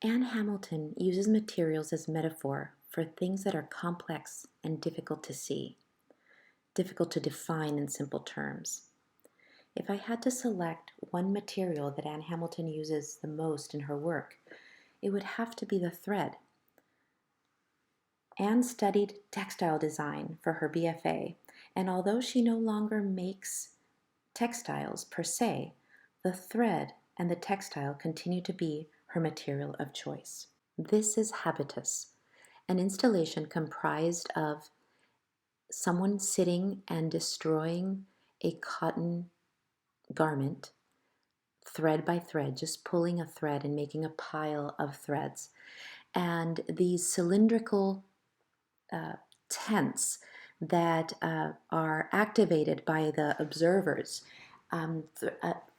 Anne Hamilton uses materials as metaphor for things that are complex and difficult to see, difficult to define in simple terms. If I had to select one material that Anne Hamilton uses the most in her work, it would have to be the thread. Anne studied textile design for her BFA, and although she no longer makes textiles per se, the thread and the textile continue to be her material of choice. This is Habitus, an installation comprised of someone sitting and destroying a cotton garment, thread by thread, just pulling a thread and making a pile of threads. And these cylindrical tents that are activated by the observers,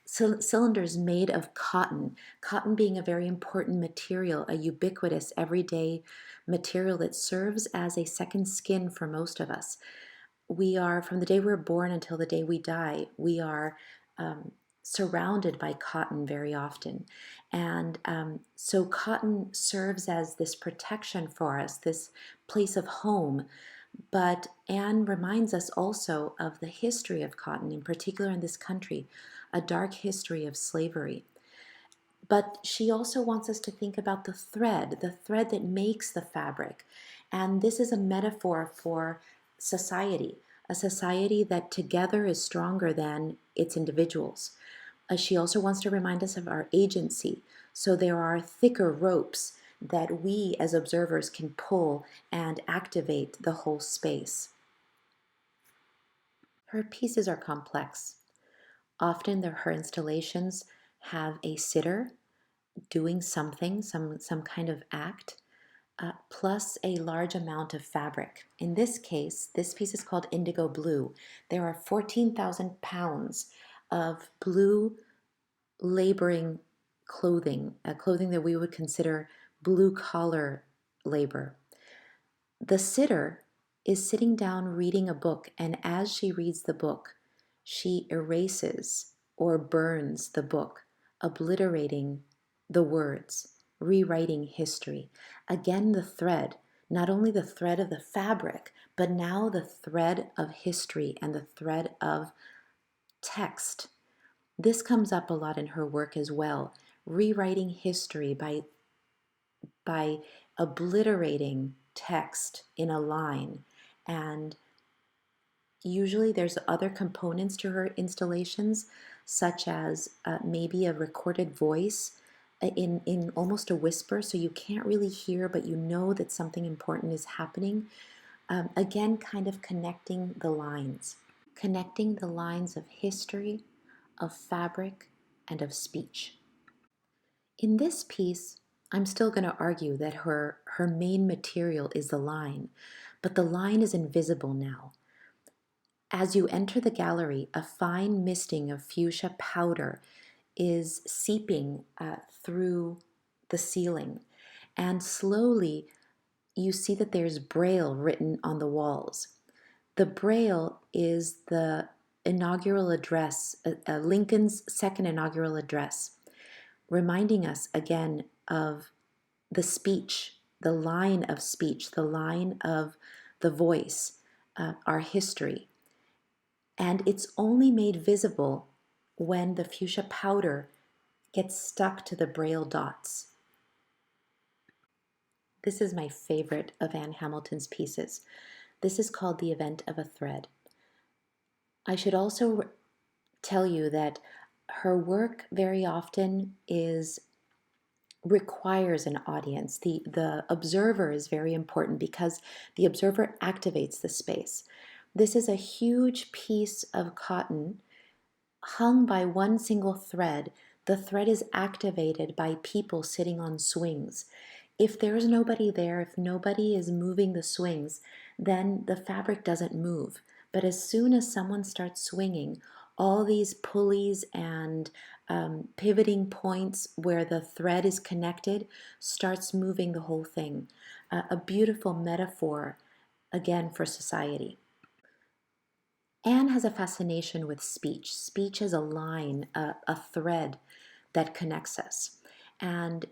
cylinders made of cotton, cotton being a very important material, a ubiquitous everyday material that serves as a second skin for most of us. We are, from the day we're born until the day we die, we are surrounded by cotton very often. And so cotton serves as this protection for us, this place of home. But Anne reminds us also of the history of cotton, in particular in this country, a dark history of slavery. But she also wants us to think about the thread that makes the fabric. And this is a metaphor for society, a society that together is stronger than its individuals. She also wants to remind us of our agency. So there are thicker ropes that we as observers can pull and activate the whole space. Her pieces are complex. Often her installations have a sitter doing something, some kind of act, plus a large amount of fabric. In this case, this piece is called Indigo Blue. There are 14,000 pounds of blue laboring clothing, clothing that we would consider blue collar labor. The sitter is sitting down reading a book, and as she reads the book, she erases or burns the book, obliterating the words, rewriting history. Again, the thread, not only the thread of the fabric, but now the thread of history and the thread of text. This comes up a lot in her work as well, rewriting history by obliterating text in a line. And usually there's other components to her installations, such as maybe a recorded voice in almost a whisper, so you can't really hear, but you know that something important is happening. Again, kind of connecting the lines of history, of fabric, and of speech. In this piece, I'm still going to argue that her main material is the line, but the line is invisible now. As you enter the gallery, a fine misting of fuchsia powder is seeping through the ceiling, and slowly you see that there's Braille written on the walls. The Braille is the inaugural address, Lincoln's second inaugural address, reminding us again of the speech, the line of speech, the line of the voice, our history. And it's only made visible when the fuchsia powder gets stuck to the Braille dots. This is my favorite of Anne Hamilton's pieces. This is called The Event of a Thread. I should also tell you that her work very often requires an audience. The observer is very important because the observer activates the space. This is a huge piece of cotton hung by one single thread. The thread is activated by people sitting on swings. If there's nobody there, if nobody is moving the swings, then the fabric doesn't move. But as soon as someone starts swinging, all these pulleys and pivoting points where the thread is connected starts moving the whole thing. A beautiful metaphor, again, for society. Anne has a fascination with speech. Speech is a line, a thread that connects us. And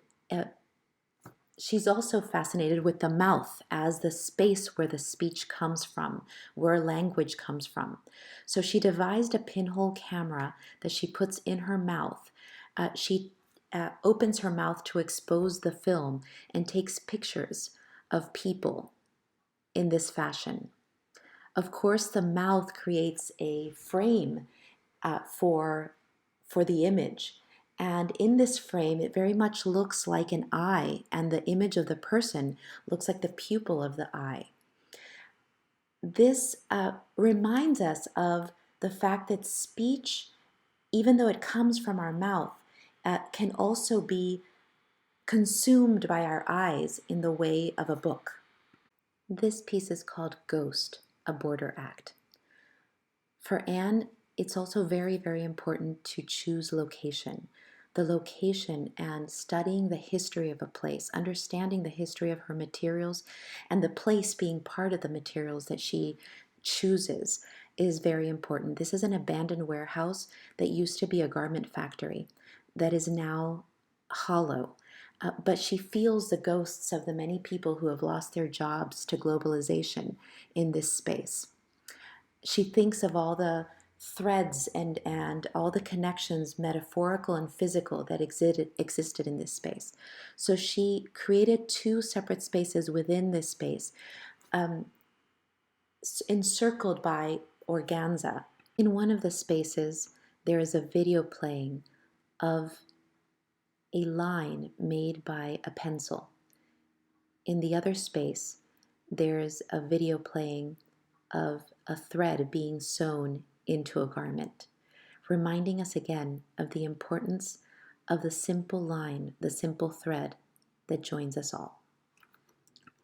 She's also fascinated with the mouth as the space where the speech comes from, where language comes from. So she devised a pinhole camera that she puts in her mouth. She opens her mouth to expose the film and takes pictures of people in this fashion. Of course, the mouth creates a frame for the image. And in this frame, it very much looks like an eye, and the image of the person looks like the pupil of the eye. This reminds us of the fact that speech, even though it comes from our mouth, can also be consumed by our eyes in the way of a book. This piece is called Ghost, a Border Act. For Anne, it's also very, very important to choose location. The location and studying the history of a place, understanding the history of her materials, and the place being part of the materials that she chooses is very important. This is an abandoned warehouse that used to be a garment factory that is now hollow. But she feels the ghosts of the many people who have lost their jobs to globalization in this space. She thinks of all the threads and all the connections, metaphorical and physical, that existed in this space. So she created two separate spaces within this space, um, encircled by organza. In one of the spaces, there is a video playing of a line made by a pencil. In the other space, there's a video playing of a thread being sewn into a garment, reminding us again of the importance of the simple line, the simple thread that joins us all.